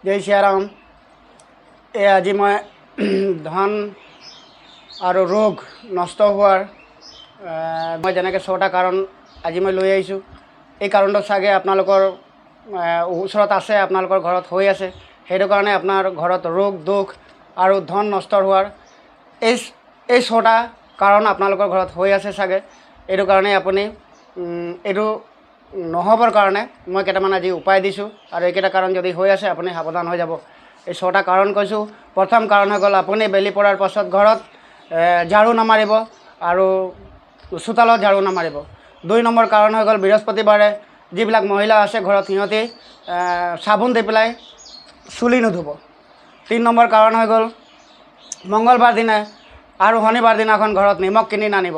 জয় শ্ৰীৰাম। আজি মই ধন আৰু ৰোগ নষ্ট হোৱাৰ মই যেনেকৈ 6টা কাৰণ আজি মই লৈ আহিছোঁ। এই কাৰণটো চাগে আপোনালোকৰ ওচৰত আছে, আপোনালোকৰ ঘৰত হৈ আছে। সেইটো কাৰণে আপোনাৰ ঘৰত ৰোগ দুখ আৰু ধন নষ্ট হোৱাৰ এই 6টা কাৰণ আপোনালোকৰ ঘৰত হৈ আছে চাগে। এইটো কাৰণে আপুনি এইটো নহ'বৰ কাৰণে মই কেইটামান আজি উপায় দিছোঁ, আৰু এইকেইটা কাৰণ যদি হৈ আছে আপুনি সাৱধান হৈ যাব। এই 6টা কাৰণ কৈছোঁ। প্ৰথম কাৰণ হৈ গ'ল, আপুনি বেলি পৰাৰ পাছত ঘৰত ঝাৰু নামাৰিব আৰু চোতালত ঝাৰু নামাৰিব। 2 নম্বৰ কাৰণ হৈ গ'ল, বৃহস্পতিবাৰে যিবিলাক মহিলা আছে ঘৰত সিহঁতি চাবোন দি পেলাই চুলি নুধুব। 3 নম্বৰ কাৰণ হৈ গ'ল, মংগলবাৰ দিনা আৰু শনিবাৰ দিনাখন ঘৰত নিমখ কিনি নানিব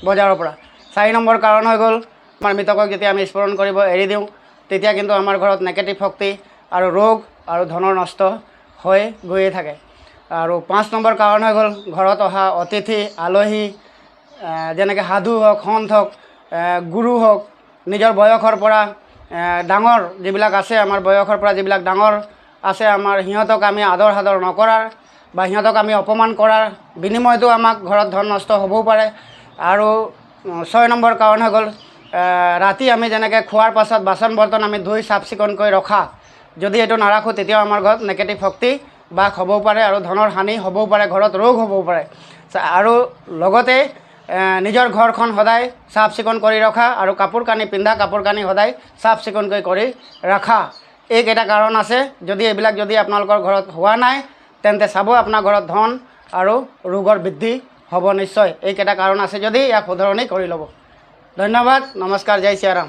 বজাৰৰ পৰা। 4 নম্বৰ কাৰণ হৈ গ'ল, আমাৰ মৃতকক যেতিয়া আমি স্মৰণ কৰিব এৰি দিওঁ তেতিয়া কিন্তু আমাৰ ঘৰত নেগেটিভ শক্তি আৰু ৰোগ আৰু ধনৰ নষ্ট হৈ গৈয়ে থাকে। আৰু 5 নম্বৰ কাৰণ হৈ গ'ল, ঘৰত অহা অতিথি আলহী যেনেকৈ সাধু হওক, সন্ত হওক, গুৰু হওক, নিজৰ বয়সৰ পৰা ডাঙৰ যিবিলাক আছে, আমাৰ বয়সৰ পৰা যিবিলাক ডাঙৰ আছে আমাৰ, সিহঁতক আমি আদৰ সাদৰ নকৰাৰ বা সিহঁতক আমি অপমান কৰাৰ বিনিময়তো আমাক ঘৰত ধন নষ্ট হ'বও পাৰে। আৰু 6 নম্বৰ কাৰণ হৈ গ'ল, ৰাতি আমি যেনেকৈ খোৱাৰ পাছত বাচন বৰ্তন আমি ধুই চাফ চিকুণকৈ ৰখা, যদি এইটো নাৰাখোঁ তেতিয়াও আমাৰ ঘৰত নেগেটিভ শক্তি বাস হ'বও পাৰে আৰু ধনৰ হানি হ'বও পাৰে, ঘৰত ৰোগ হ'বও পাৰে। আৰু লগতে নিজৰ ঘৰখন সদায় চাফ চিকুণ কৰি ৰখা আৰু কাপোৰ কানি পিন্ধা, কাপোৰ কানি সদায় চাফ চিকুণকৈ কৰি ৰখা। এইকেইটা কাৰণ আছে। যদি এইবিলাক যদি আপোনালোকৰ ঘৰত হোৱা নাই তেন্তে চাব আপোনাৰ ঘৰত ধন আৰু ৰোগৰ বৃদ্ধি হ'ব নিশ্চয়। এইকেইটা কাৰণ আছে যদি ইয়াক শুধৰণি কৰি ল'ব। ধন্যবাদ, নমস্কাৰ, জয় শ্ৰীৰাম।